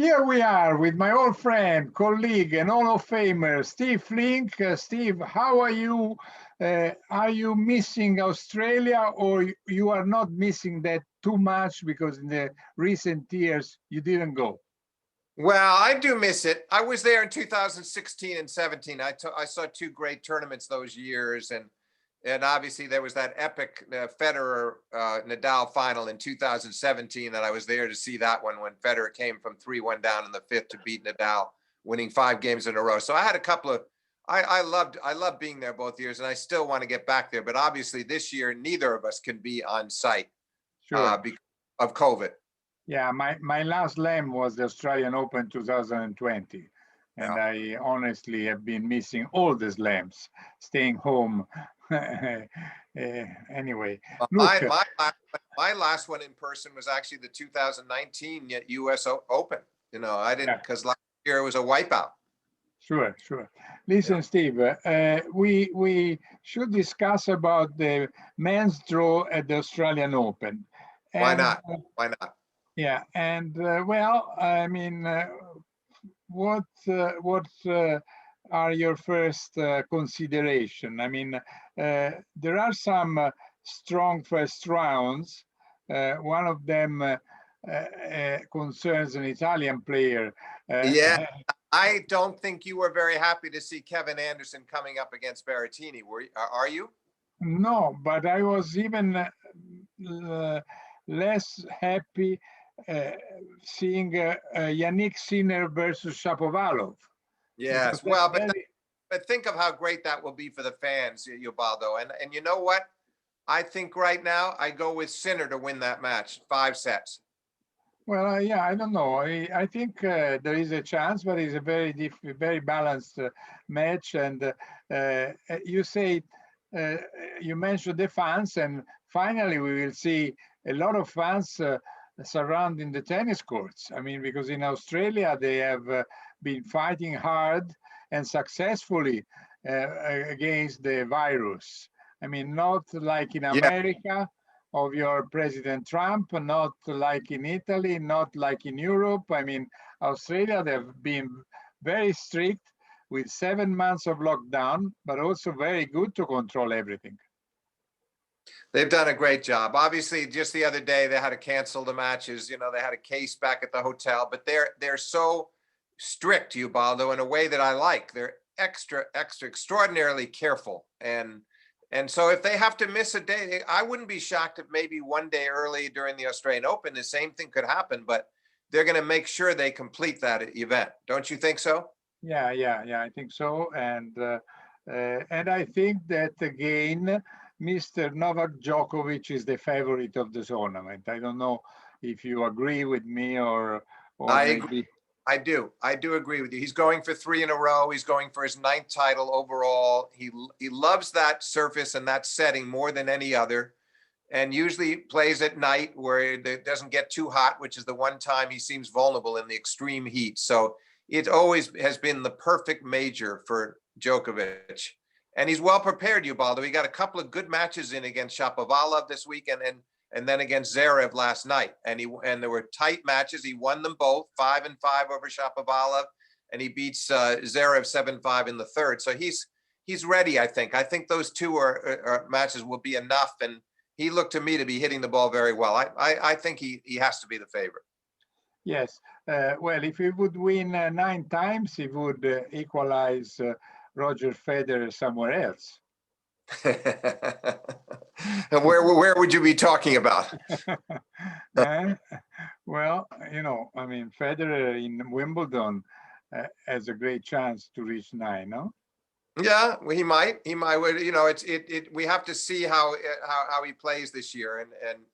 Here we are with my old friend, colleague, and Hall of Famer, Steve Flink. Steve, how are you? Are you missing Australia, or you are not missing that too much because in the recent years you didn't go? Well, I do miss it. I was there in 2016 and 17. I saw two great tournaments those years, and obviously there was that epic Federer Nadal final in 2017 that I was there to see that one when Federer came from 3-1 down in the fifth to beat Nadal, winning 5 games in a row. So I had a couple of I loved being there both years, and I still want to get back there. But obviously this year neither of us can be on site because of COVID. Yeah, my last slam was the Australian Open 2020. And Yeah. I honestly have been missing all the slams, staying home. Anyway, look. My last one in person was actually the 2019 U.S. Open. You know, I didn't, because last year it was a wipeout. Sure. Listen, yeah. Steve, we should discuss about the men's draw at the Australian Open. And, Why not? Yeah, and well, I mean, what are your first consideration? I mean, there are some strong first rounds. One of them concerns an Italian player. Yeah, I don't think you were very happy to see Kevin Anderson coming up against Berrettini. Are you? No, but I was even less happy seeing Yannick Sinner versus Shapovalov. Yes, well, but think of how great that will be for the fans, Ubaldo. And you know what? I think right now I go with Sinner to win that match, 5 sets. Well, yeah, I don't know. I think there is a chance, but it's a very balanced match. And you say you mentioned the fans, and finally we will see a lot of fans surrounding the tennis courts. I mean, because in Australia they have been fighting hard and successfully against the virus. I mean, not like in America of your President Trump, not like in Italy, not like in Europe. I mean, Australia, they've been very strict with 7 months of lockdown, but also very good to control everything. They've done a great job. Obviously, just the other day, they had to cancel the matches. You know, they had a case back at the hotel, but they're so strict, Ubaldo, in a way that I like. They're extraordinarily careful. And so if they have to miss a day, I wouldn't be shocked if maybe one day early during the Australian Open, the same thing could happen, but they're going to make sure they complete that event. Don't you think so? Yeah, I think so. And I think that, again, Mr. Novak Djokovic is the favorite of the tournament. I don't know if you agree with me or I agree. I do agree with you. He's going for 3 in a row. He's going for his 9th title overall. He loves that surface and that setting more than any other, and usually plays at night where it doesn't get too hot, which is the one time he seems vulnerable in the extreme heat. So it always has been the perfect major for Djokovic. And he's well prepared, Ubaldo. He got a couple of good matches in against Shapovalov this weekend and then against Zverev last night. And there were tight matches. He won them both, 5-5 over Shapovalov, and he beats Zverev 7-5 in the third. So he's ready, I think. I think those two matches will be enough. And he looked to me to be hitting the ball very well. I think he has to be the favorite. Yes. Well, if he would win 9 times, he would equalize Roger Federer somewhere else. And where would you be talking about? Well, you know, I mean, Federer in Wimbledon has a great chance to reach 9, no? Yeah, well, he might. You know, we have to see how he plays this year,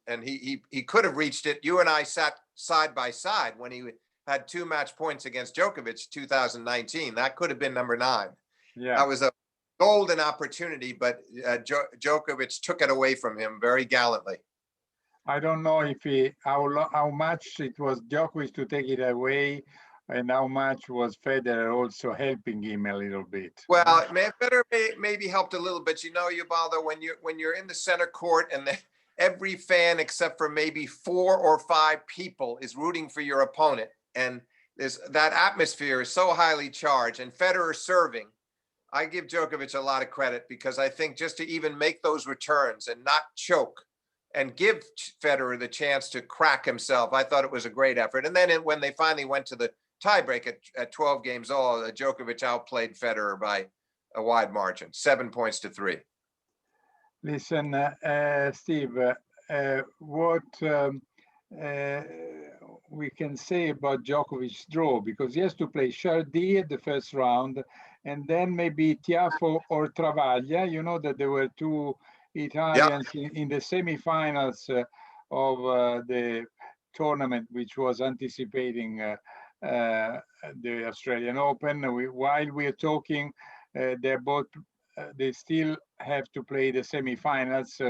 and he could have reached it. You and I sat side by side when he had 2 match points against Djokovic 2019. That could have been number 9. Yeah, that was a golden opportunity, but Djokovic took it away from him very gallantly. I don't know if how much it was Djokovic to take it away, and how much was Federer also helping him a little bit. Well, Federer maybe helped a little bit. You know, Ubaldo, when you're in the center court and every fan except for maybe 4 or 5 people is rooting for your opponent, and that atmosphere is so highly charged, and Federer serving. I give Djokovic a lot of credit because I think just to even make those returns and not choke and give Federer the chance to crack himself, I thought it was a great effort. And then when they finally went to the tiebreak at 12 games all, Djokovic outplayed Federer by a wide margin, 7 points to 3. Listen, Steve, what we can say about Djokovic's draw, because he has to play Chardy at the first round, and then maybe Tiafoe or Travaglia. You know that there were two Italians in the semifinals of the tournament, which was anticipating the Australian Open. While we're talking, they're both. They still have to play the semifinals.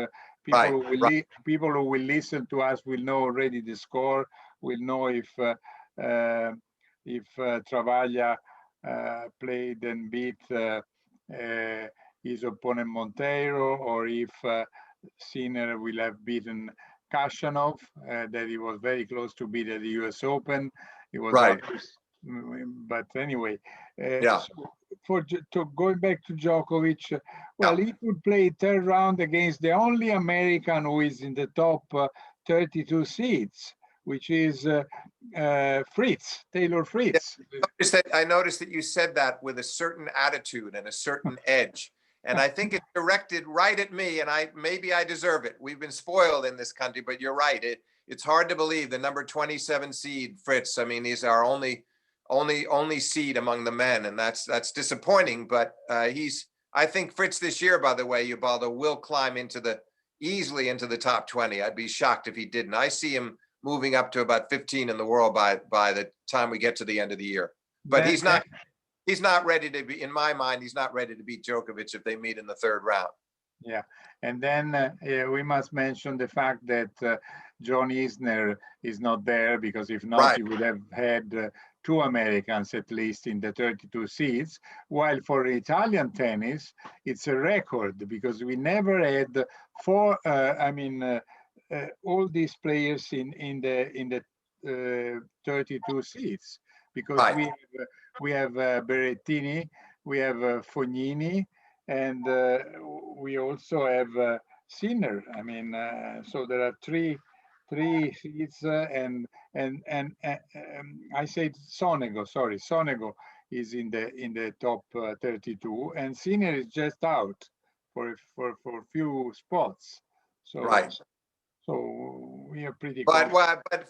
People who will listen to us will know already the score. Will know if Travaglia played and beat his opponent Monteiro, or if Sinner will have beaten Kashanov, that he was very close to beat at the U.S. Open. He was right. But anyway, so going back to Djokovic, well, he could play third round against the only American who is in the top 32 seeds, which is Fritz, Taylor Fritz. I noticed that you said that with a certain attitude and a certain edge. And I think it's directed right at me, and maybe I deserve it. We've been spoiled in this country, but you're right. It's hard to believe the number 27 seed, Fritz. I mean, he's our only seed among the men, and that's disappointing. But I think Fritz this year, by the way, Ubaldo, will climb easily into the top 20. I'd be shocked if he didn't. I see him moving up to about 15 in the world by the time we get to the end of the year. But he's not ready to be, in my mind, he's not ready to beat Djokovic if they meet in the third round. Yeah, and then we must mention the fact that John Isner is not there, because if not, he would have had two Americans at least in the 32 seeds. While for Italian tennis, it's a record, because we never had all these players in the 32 seeds, because we have Berrettini, we have Fognini, and we also have Sinner. I mean, so there are three seeds, and I said Sonego. Sorry, Sonego is in the top 32, and Sinner is just out for a few spots. So So we are pretty. But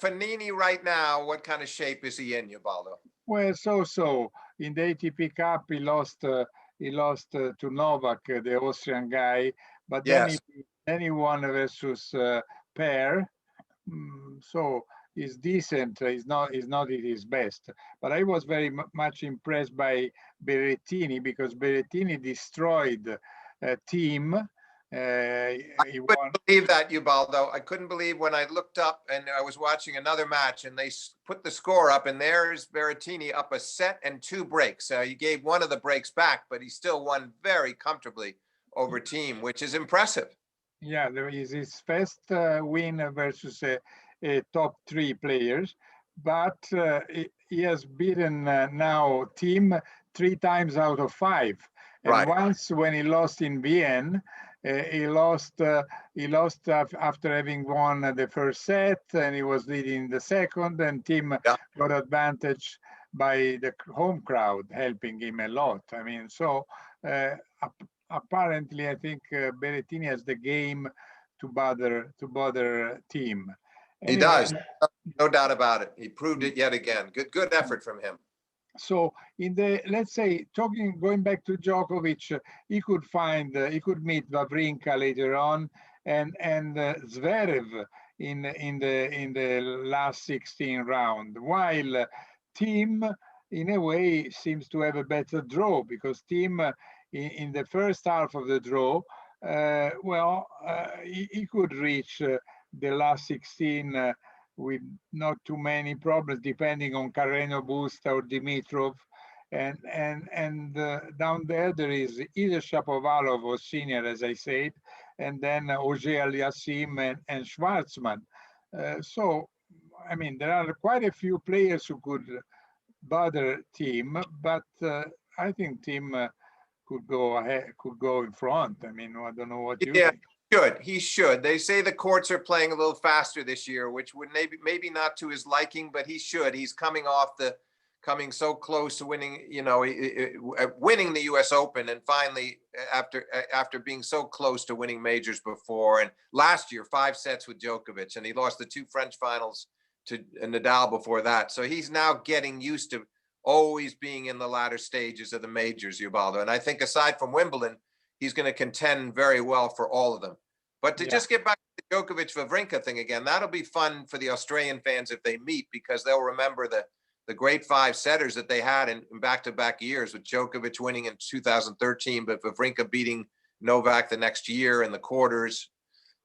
Fognini right now, what kind of shape is he in, Ubaldo? Well, so in the ATP Cup, he lost to Novak, the Austrian guy, but then he won versus Pair. So he's decent. He's not at his best. But I was very much impressed by Berrettini, because Berrettini destroyed Team. I couldn't believe that, Ubaldo. I couldn't believe when I looked up and I was watching another match and they put the score up, and there's Berrettini up a set and 2 breaks. He gave one of the breaks back, but he still won very comfortably over Team, which is impressive. Yeah, there is his first win versus a top 3 players, but he has beaten now Team 3 times out of 5. And once, when he lost in Vienna, he lost after having won the first set, and he was leading the second, and Team got advantage by the home crowd helping him a lot. I mean, so apparently I think Berrettini has the game to bother Team. Anyway, he does, no doubt about it. He proved it yet again. Good effort from him. So in the, let's say, going back to Djokovic, he could meet Wawrinka later on, and Zverev in the last 16 round, while Team in a way seems to have a better draw, because Team in the first half of the draw, he could reach the last 16 with not too many problems, depending on Carreno Busta or Dimitrov. And down there is either Shapovalov or Sinner, as I said, and then Auger-Aliassime and Schwartzman. So, I mean, there are quite a few players who could bother Team, but I think Team could go ahead, could go in front. I mean, I don't know what you Yeah, think. he should. They say the courts are playing a little faster this year, which would maybe not to his liking, but he should. He's coming so close to winning, winning the U.S. Open, and finally, after being so close to winning majors before, and last year 5 sets with Djokovic, and he lost the 2 French finals to Nadal before that. So he's now getting used to always being in the latter stages of the majors, Ubaldo. And I think aside from Wimbledon, he's going to contend very well for all of them. But to just get back to the Djokovic Wawrinka thing again, that'll be fun for the Australian fans if they meet, because they'll remember the great 5 setters that they had in back-to-back years, with Djokovic winning in 2013, but Wawrinka beating Novak the next year in the quarters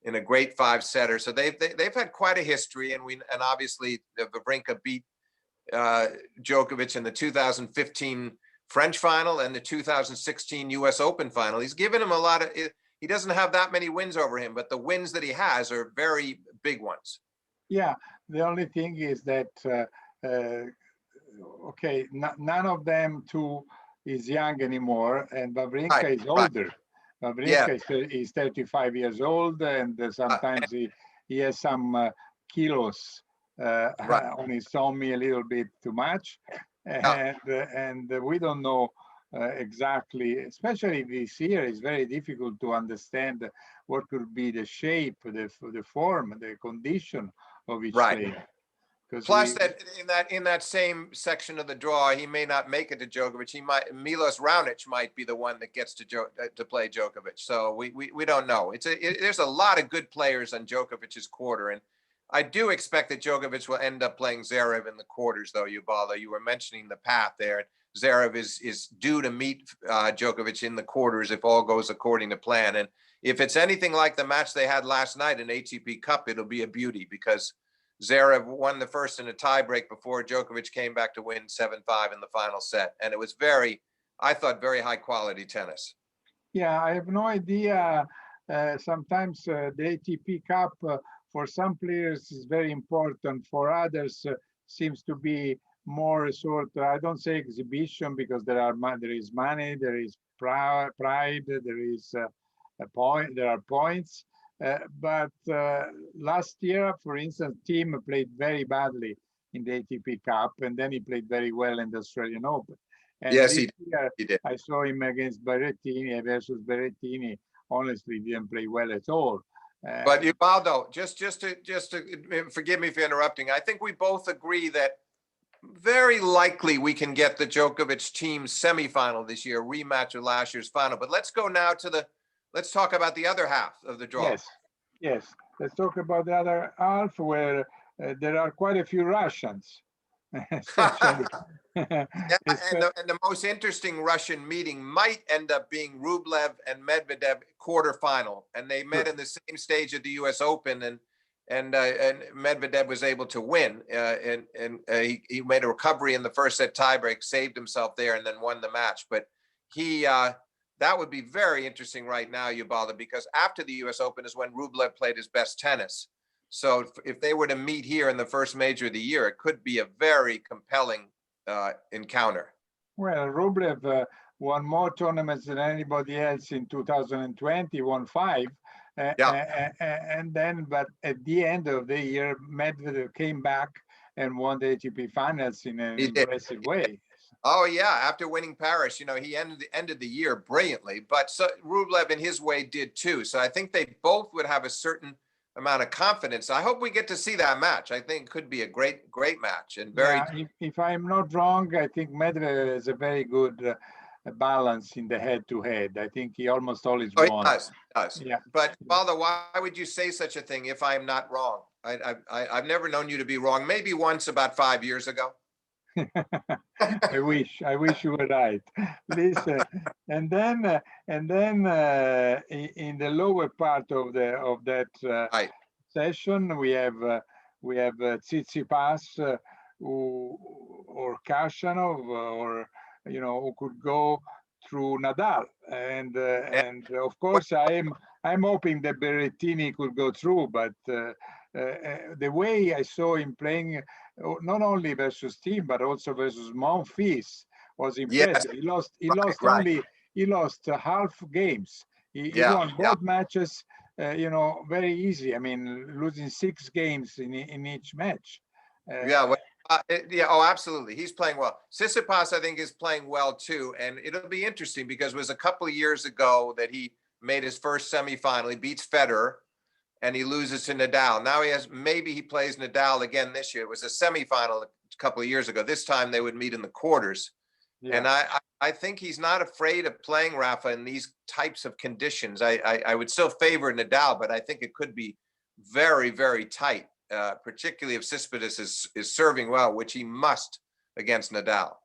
in a great 5 setter. So they've had quite a history, and obviously Wawrinka beat Djokovic in the 2015 French final and the 2016 US Open final. He's given him a lot of, he doesn't have that many wins over him, but the wins that he has are very big ones. Yeah, the only thing is that, okay, none of them two is young anymore, and Wawrinka is older. Wawrinka is 35 years old, and sometimes he has some kilos on his tummy, a little bit too much. And we don't know exactly, especially this year, it's very difficult to understand what could be the shape, the form, the condition of each player. Plus, in that same section of the draw, he may not make it to Djokovic. Milos Raonic might be the one that gets to play Djokovic. So we don't know. There's a lot of good players on Djokovic's quarter, and I do expect that Djokovic will end up playing Zverev in the quarters, though, Ubaldo. You were mentioning the path there. Zverev is due to meet Djokovic in the quarters if all goes according to plan. And if it's anything like the match they had last night in ATP Cup, it'll be a beauty, because Zverev won the first in a tiebreak before Djokovic came back to win 7-5 in the final set. And it was I thought, very high quality tennis. Yeah, I have no idea. Sometimes the ATP Cup for some players is very important. For others, seems to be more sort of, I don't say exhibition, because there is money, there is pride, there is a point, there are points. But last year, for instance, Team played very badly in the ATP Cup, and then he played very well in the Australian Open. And yes, this year, he did. I saw him against Berrettini versus Berrettini. Honestly, didn't play well at all. But Ubaldo, just to forgive me for interrupting, I think we both agree that very likely we can get the Djokovic Team semifinal this year, rematch of last year's final. But let's go now to let's talk about the other half of the draw. Yes. Let's talk about the other half, where there are quite a few Russians. And the most interesting Russian meeting might end up being Rublev and Medvedev quarterfinal, and they met in the same stage of the U.S. Open, and Medvedev was able to win, and he made a recovery in the first set tiebreak, saved himself there, and then won the match. But that would be very interesting right now, Ubaldo, because after the U.S. Open is when Rublev played his best tennis. So if they were to meet here in the first major of the year, it could be a very compelling encounter. Well, Rublev won more tournaments than anybody else in 2020, won 5. And then, but at the end of the year, Medvedev came back and won the ATP finals in an impressive way. Oh yeah, after winning Paris, he ended the year brilliantly. But Rublev in his way did too. So I think they both would have a certain amount of confidence. I hope we get to see that match. I think it could be a great match, and very. Yeah, if I'm not wrong, I think Medvedev has a very good balance in the head-to-head. I think he almost always won. He does. Yeah. But Baldo, why would you say such a thing if I'm not wrong? I've never known you to be wrong. Maybe once about 5 years ago. I wish you were right. Listen, and then in the lower part of that session, we have Tsitsipas or Khachanov, or who could go through Nadal, and of course I I'm hoping that Berrettini could go through, but the way I saw him playing, not only versus Team but also versus Monfils, was Yes, impressive. He lost. He right, lost right. only. He lost half games. He Yeah, won yeah, both matches. Very easy. I mean, losing 6 games in each match. yeah. Uh, Yeah. Oh, absolutely. He's playing well. Tsitsipas, I think, is playing well too, and it'll be interesting because it was a couple of years ago that he made his first semifinal. He beats Federer, and he loses to Nadal. Now maybe he plays Nadal again this year. It was a semifinal a couple of years ago. This time they would meet in the quarters. yeah. And I think he's not afraid of playing Rafa in these types of conditions. I would still favor Nadal, but I think it could be very, very tight, particularly if Tsitsipas is serving well, which he must against Nadal.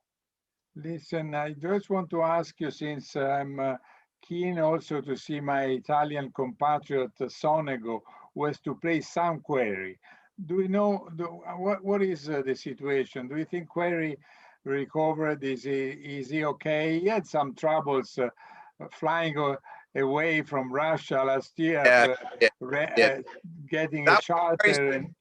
Listen, I just want to ask you, since I'm keen also to see my Italian compatriot Sonego, who has to play some Query. Do you know what is the situation? Do you think Query recovered? Is he okay? He had some troubles flying away from Russia last year, Yeah, yeah, yeah. getting a That was charter. very, And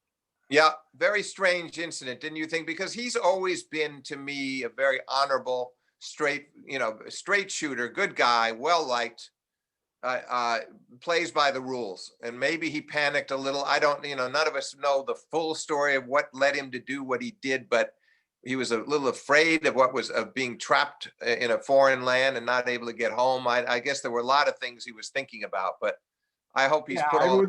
yeah, very strange incident, didn't you think? Because he's always been to me a very honorable, straight shooter, good guy, well liked. Uh, Plays by the rules, and maybe he panicked a little. I don't, none of us know the full story of what led him to do what he did, but he was a little afraid of of being trapped in a foreign land and not able to get home. I guess there were a lot of things he was thinking about, but I hope he's yeah, put all.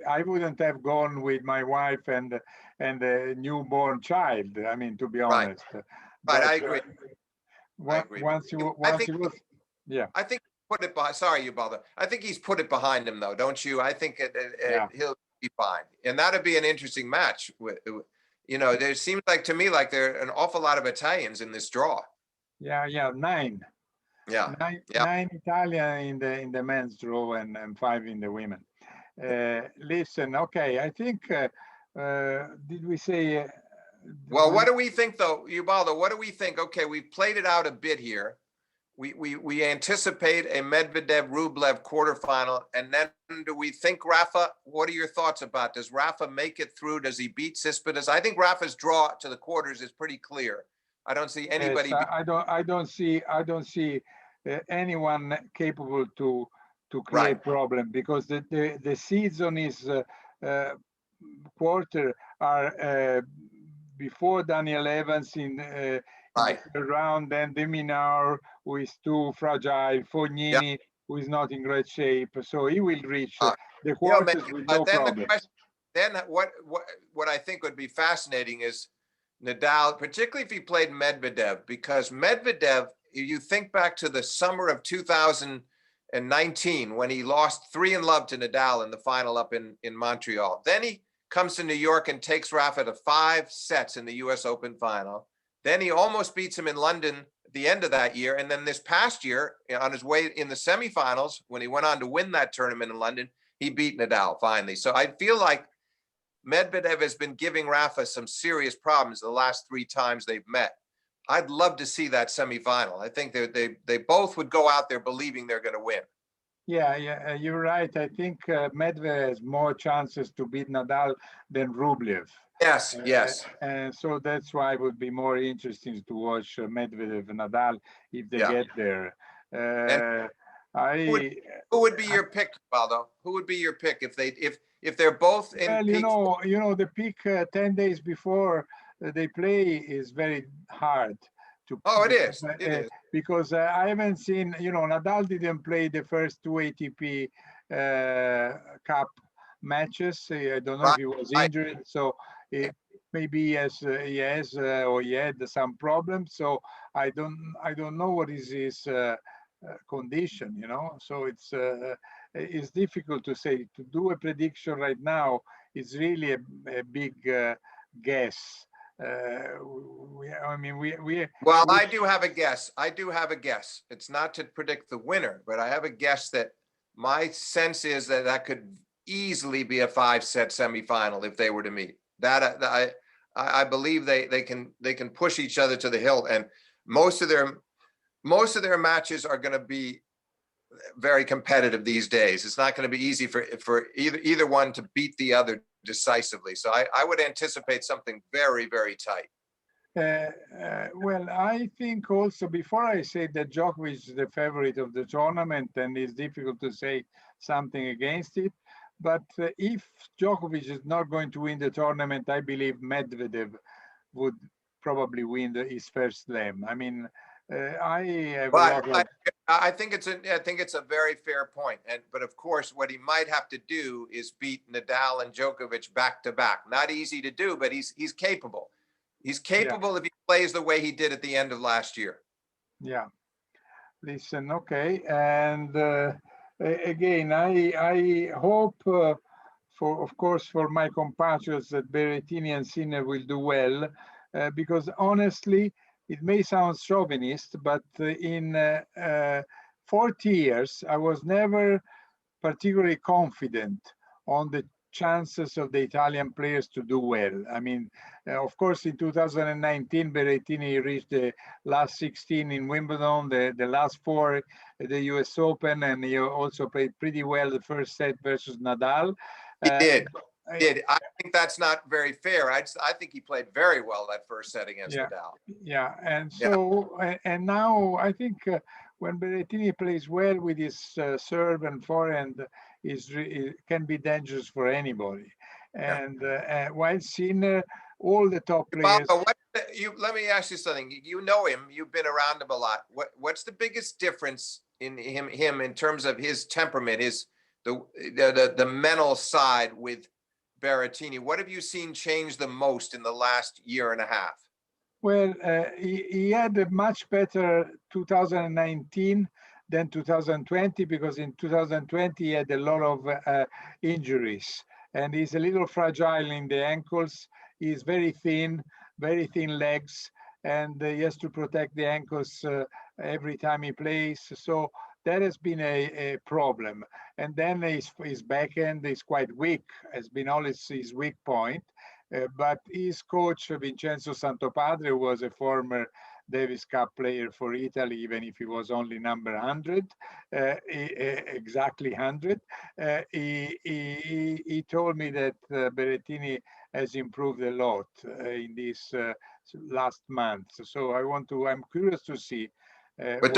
I wouldn't have gone with my wife and a newborn child. I mean, to be Right, honest, right. but I agree. I agree. once I once think he was, yeah, I think put it behind. Sorry, Ubaldo. I think he's put it behind him, though, don't you? I think yeah, he'll be fine, and that'd be an interesting match. There seems like to me like there are an awful lot of Italians in this draw. yeah, nine, Yeah, nine, yeah. nine Italian in the men's draw, and 5 in the women. Listen, okay, I think did we say? Well, what do we think, though, Ubaldo? What do we think? Okay, we've played it out a bit here. We anticipate a Medvedev Rublev quarterfinal, and then do we think Rafa? What are your thoughts about? Does Rafa make it through? Does he beat Tsitsipas? I think Rafa's draw to the quarters is pretty clear. I don't see Yes, anybody. I don't see anyone capable to Right, create problem, because the seeds on his uh, quarter are before Daniel Evans in the right. third round, then Deminar, who is too fragile, Yeah. Fognini, who is not in great shape. So he will reach Uh, the he'll make quarters it. with no But then the problem. question, then what I think would be fascinating is Nadal, particularly if he played Medvedev, because Medvedev, you think back to the summer of 2019 when he lost 3-love to Nadal in the final up in Montreal. Then he comes to New York and takes Rafa to 5 sets in the US Open final. Then he almost beats him in London at the end of that year. And then this past year, on his way in the semifinals, when he went on to win that tournament in London, he beat Nadal finally. So I feel like Medvedev has been giving Rafa some serious problems the last 3 times they've met. I'd love to see that semifinal. I think they both would go out there believing they're going to win. Yeah, you're right. I think Medvedev has more chances to beat Nadal than Rublev. Yes, yes, And so that's why it would be more interesting to watch Medvedev and Nadal if they yeah. get there. And Uh, who would, I who would be your pick, Baldo? Who would be your pick if they're both in Well, peak? the peak 10 days before they play is very hard to Oh, it because is. It is. I haven't seen, Nadal didn't play the first 2 ATP Cup matches. I don't know if Right, he was right. injured, so maybe he has or he had some problems. So I don't know what is his condition. So it's difficult to say. To do a prediction right now is really a big guess. Well, We I do have a guess. I do have a guess. It's not to predict the winner, but I have a guess that my sense is that could easily be a 5-set semifinal if they were to meet. That I believe they can push each other to the hilt, and most of their matches are going to be very competitive these days. It's not going to be easy for either one to beat the other decisively. So I would anticipate something very, very tight. Well, I think also, before I say that Djokovic is the favorite of the tournament, and it's difficult to say something against it, but if Djokovic is not going to win the tournament, I believe Medvedev would probably win his first slam. I mean, I have a lot of... I think it's a very fair point. But of course, what he might have to do is beat Nadal and Djokovic back to back. Not easy to do, but he's capable. He's capable if he plays the way he did at the end of last year. Yeah. Listen, okay. And again, I hope, of course, for my compatriots that Berrettini and Sinner will do well, because honestly, it may sound chauvinist, but in 40 years, I was never particularly confident on the chances of the Italian players to do well. I mean, of course, in 2019, Berrettini reached the last 16 in Wimbledon, the last 4 at the US Open, and he also played pretty well the first set versus Nadal. He did. I think that's not very fair. I think he played very well that first set against Nadal. Yeah, and so, and now I think when Berrettini plays well with his serve and forehand, it can be dangerous for anybody. And while Sinner, all the top players... Let me ask you something. You know him. You've been around him a lot. What's the biggest difference in him in terms of his temperament, the mental side with Berrettini? What have you seen change the most in the last year and a half? Well, he had a much better 2019 than 2020, because in 2020 he had a lot of injuries, and he's a little fragile in the ankles. He's very thin legs, and he has to protect the ankles every time he plays. So that has been a problem. And then his backhand is quite weak, has been always his weak point. But his coach, Vincenzo Santopadre, was a former Davis Cup player for Italy, even if he was only number 100, exactly 100. He told me that Berrettini has improved a lot in this last month. So I'm curious to see. But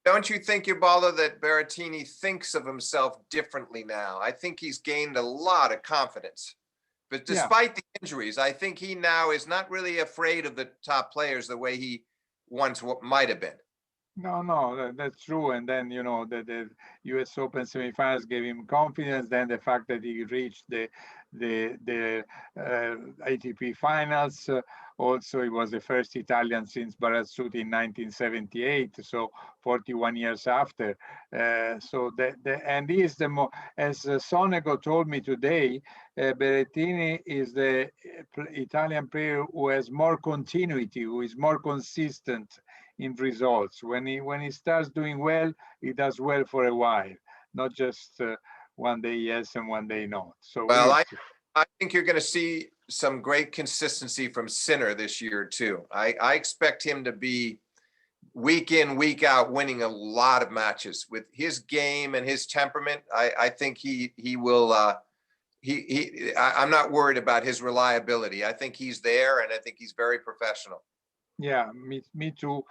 don't you think, Ubaldo, that Berrettini thinks of himself differently now? I think he's gained a lot of confidence. But despite the injuries, I think he now is not really afraid of the top players the way he once might have been. No, that's true. And then, you know, the US Open semifinals gave him confidence. Then the fact that he reached the ATP finals. Also, he was the first Italian since Barazzuti in 1978, so 41 years after. And he is as Sonego told me today, Berrettini is the Italian player who has more continuity, who is more consistent in results. When he starts doing well, he does well for a while, not just one day yes and one day not. So I think you're going to see some great consistency from Sinner this year too. I expect him to be week in, week out, winning a lot of matches with his game and his temperament. I think he will. I'm not worried about his reliability. I think he's there, and I think he's very professional. Yeah, me too.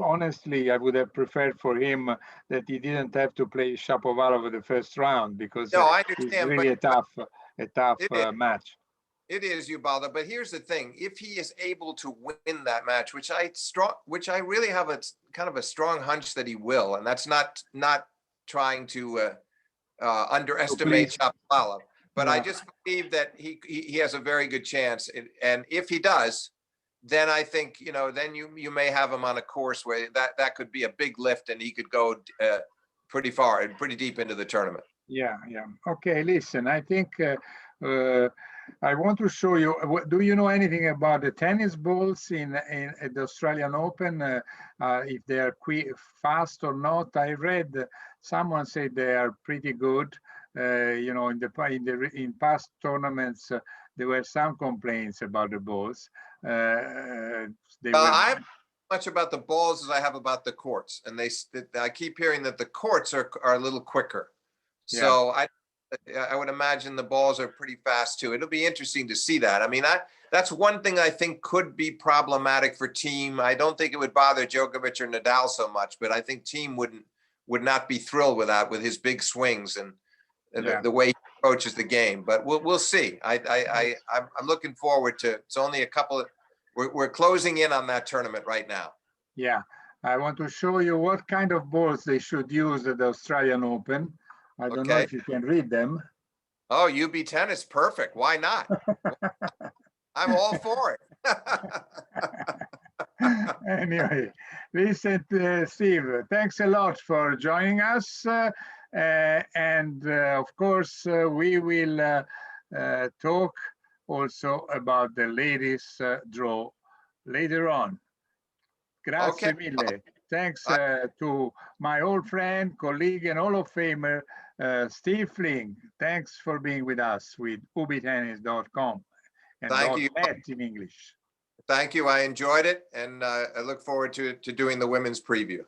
Honestly, I would have preferred for him that he didn't have to play Shapovalov in the first round, because I understand, it's really a tough match. It is, Ubaldo. But here's the thing: if he is able to win that match, which I really have a kind of a strong hunch that he will, and that's not trying to underestimate Shapovalov, but I just believe that he has a very good chance, and if he does, then I think, you know, then you may have him on a course where that could be a big lift, and he could go pretty far and pretty deep into the tournament. Yeah. Okay, listen, I think I want to show you. Do you know anything about the tennis balls at the Australian Open? If they are fast or not? I read someone said they are pretty good. You know, in past tournaments, there were some complaints about the balls. much about the balls as I have about the courts, and I keep hearing that the courts are a little quicker. So I would imagine the balls are pretty fast too. It'll be interesting to see that. I mean, that's one thing I think could be problematic for Thiem. I don't think it would bother Djokovic or Nadal so much, but I think Thiem would not be thrilled with that, with his big swings and the way he approaches the game. But we'll see. I'm looking forward to. It's only a couple of. We're closing in on that tournament right now. Yeah, I want to show you what kind of balls they should use at the Australian Open. I don't know if you can read them. Oh, UB tennis, perfect. Why not? I'm all for it. Anyway, listen, Steve, thanks a lot for joining us. And of course, we will talk also about the ladies draw later on. Grazie mille. Thanks to my old friend, colleague, and Hall of Famer, Steve Flink. Thanks for being with us with ubitennis.com and .net in English. Thank you. I enjoyed it, and I look forward to doing the women's preview.